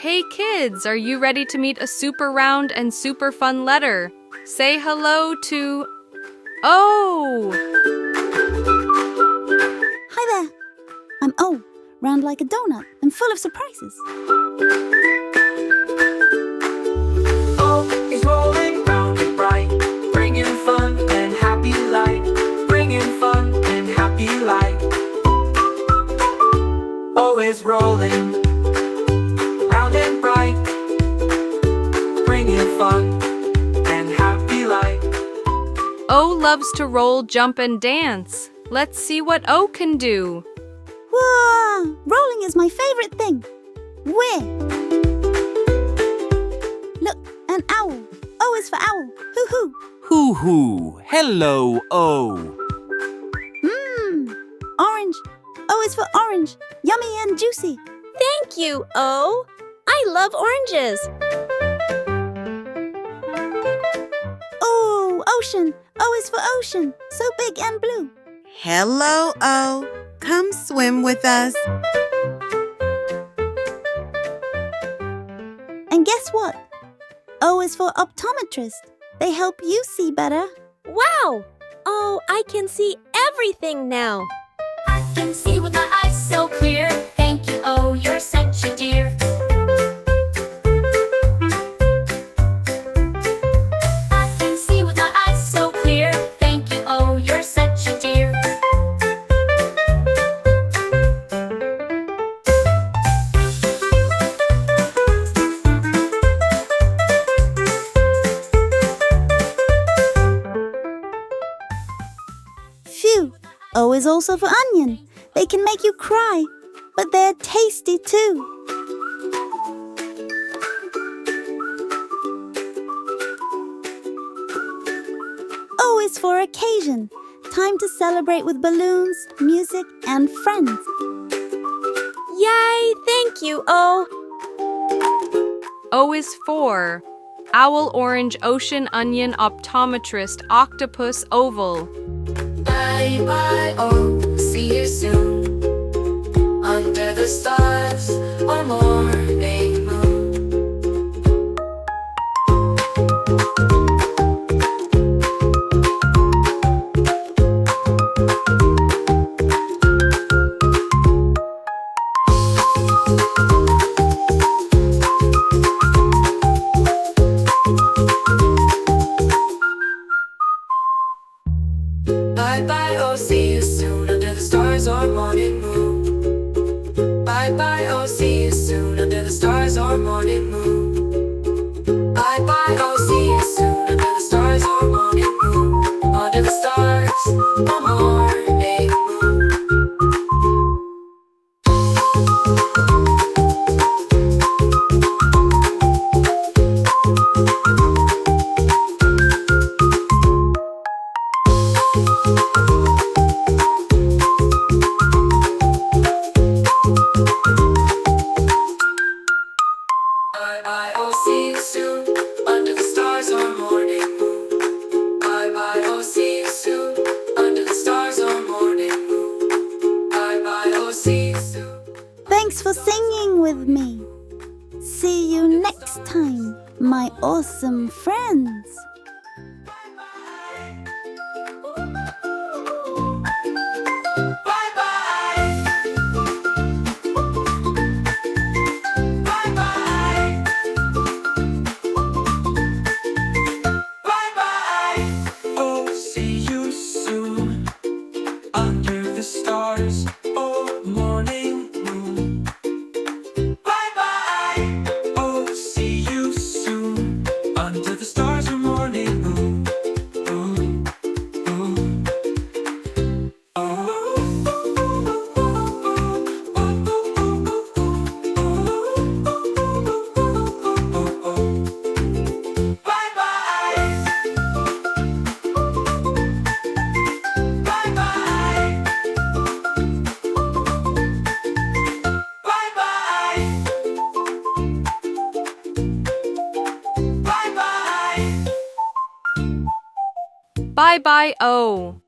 Hey kids, are you ready to meet a super round and super fun letter? Say hello to O. Hi there. I'm O, round like a donut and full of surprises. O is rolling round and bright, bringing fun and happy light, bringing fun and happy light. O is rolling round and bright, bringing fun and happy light. O loves to roll, jump, and dance. Let's see what O can do. Whoa! Rolling is my favorite thing. Where? Look, an owl. O is for owl. Hoo-hoo. Hoo-hoo. Hello, O. Orange. O is for orange. Yummy and juicy. Thank you, O. I love oranges. Oh, ocean. O is for ocean. So big and blue. Hello, O. Come swim with us. And guess what? O is for optometrist. They help you see better. Wow! Oh, I can see everything now. I can see with my eyes so clear. Thank you, oh, you're such a dear. I can see with my eyes so clear. Thank you, oh, you're such a dear. Phew! O is also for onion. They can make you cry, but they're tasty too. O is for occasion. Time to celebrate with balloons, music, and friends. Yay! Thank you, O. O is for owl, orange, ocean, onion, optometrist, octopus, oval. Bye bye, oh, see you soon. Under the stars or morning moon. Bye bye, oh, see you soon under the stars or morning moon. Bye bye, oh, see you soon under the stars or morning moon. Bye bye, oh, see you soon under the stars or morning moon. Under the stars or morning moon. Bye bye, oh, see you soon under the stars or morning moon. Bye bye, oh, see you soon under the stars or morning moon. Bye bye, oh, see you soon. Thanks for singing with me. See you next time, my awesome friends. Oh, see you soon under the stars or morning moon. Bye bye. Oh, see you soon under the stars or morning moon. Ooh, ooh. Bye bye. Bye bye. Bye bye. Bye bye. Bye bye, O.